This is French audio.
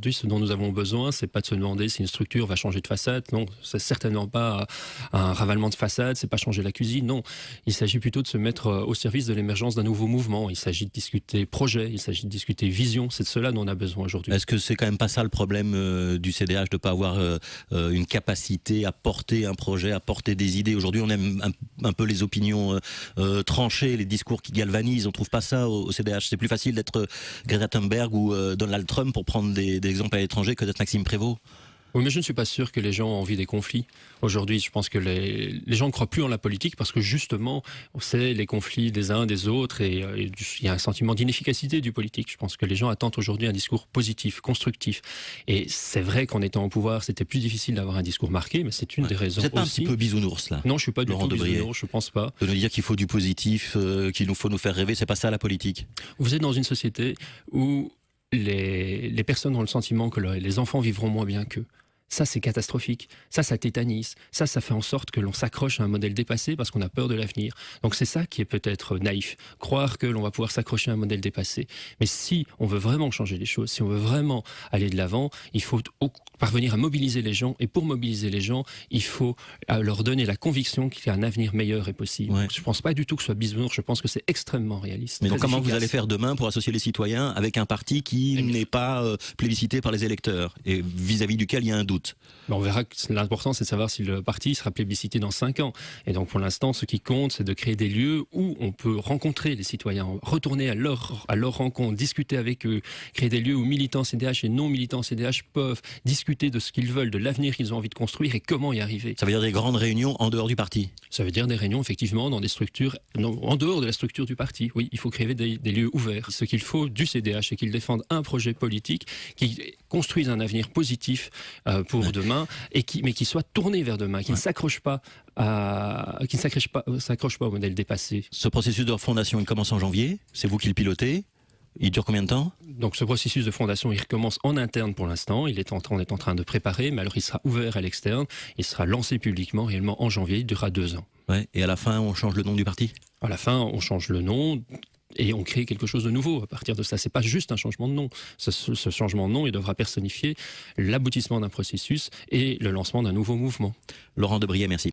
Aujourd'hui, ce dont nous avons besoin, c'est pas de se demander si une structure va changer de façade. Non, c'est certainement pas un ravalement de façade, c'est pas changer la cuisine. Non, il s'agit plutôt de se mettre au service de l'émergence d'un nouveau mouvement. Il s'agit de discuter projet, il s'agit de discuter vision. C'est de cela dont on a besoin aujourd'hui. Est-ce que c'est quand même pas ça le problème du CDH, de pas avoir une capacité à porter un projet, à porter des idées? Aujourd'hui, on aime un peu les opinions tranchées, les discours qui galvanisent. On trouve pas ça au CDH. C'est plus facile d'être Greta Thunberg ou Donald Trump, pour prendre des exemples à l'étranger, que d'être Maxime Prévost. Oui, mais je ne suis pas sûr que les gens ont envie des conflits. Aujourd'hui, je pense que les gens ne croient plus en la politique parce que justement, c'est les conflits des uns des autres et il y a un sentiment d'inefficacité du politique. Je pense que les gens attendent aujourd'hui un discours positif, constructif. Et c'est vrai qu'en étant au pouvoir, c'était plus difficile d'avoir un discours marqué, mais c'est une des raisons aussi. Vous n'êtes pas un petit peu bisounours, là? Non, je suis pas Laurent du tout Debryer. bisounours, je pense pas. De nous dire qu'il faut du positif, qu'il nous faut nous faire rêver, c'est pas ça la politique? Vous êtes dans une société où les personnes ont le sentiment que les enfants vivront moins bien qu'eux. Ça, c'est catastrophique. Ça tétanise. Ça fait en sorte que l'on s'accroche à un modèle dépassé parce qu'on a peur de l'avenir. Donc c'est ça qui est peut-être naïf. Croire que l'on va pouvoir s'accrocher à un modèle dépassé. Mais si on veut vraiment changer les choses, si on veut vraiment aller de l'avant, il faut parvenir à mobiliser les gens. Et pour mobiliser les gens, il faut leur donner la conviction qu'il y a un avenir meilleur et possible. Ouais. Je ne pense pas du tout que ce soit bisounours. Je pense que c'est extrêmement réaliste. Mais donc comment efficace. vous allez faire demain pour associer les citoyens avec un parti qui n'est pas plébiscité par les électeurs et vis-à-vis duquel il y a un doute? On verra que l'important, c'est de savoir si le parti sera plébiscité dans 5 ans. Et donc, pour l'instant, ce qui compte, c'est de créer des lieux où on peut rencontrer les citoyens, retourner à leur rencontre, discuter avec eux, créer des lieux où militants CDH et non militants CDH peuvent discuter de ce qu'ils veulent, de l'avenir qu'ils ont envie de construire et comment y arriver. Ça veut dire des grandes réunions en dehors du parti? Ça veut dire des réunions, effectivement, dans des structures, en dehors de la structure du parti. Oui, il faut créer des lieux ouverts. Ce qu'il faut du CDH, c'est qu'il défende un projet politique qui construise un avenir positif pour demain, mais qui soit tourné vers demain, qui ne s'accroche pas au modèle dépassé. Ce processus de refondation, il commence en janvier. C'est vous qui le pilotez. Il dure combien de temps? Donc ce processus de fondation, il recommence en interne pour l'instant. On est en train de préparer, mais alors il sera ouvert à l'externe. Il sera lancé publiquement réellement en janvier. Il durera 2 ans. Ouais. Et à la fin, on change le nom du parti? À la fin, on change le nom. Et on crée quelque chose de nouveau à partir de ça. C'est pas juste un changement de nom. Ce changement de nom, il devra personnifier l'aboutissement d'un processus et le lancement d'un nouveau mouvement. Laurent Debryer, merci.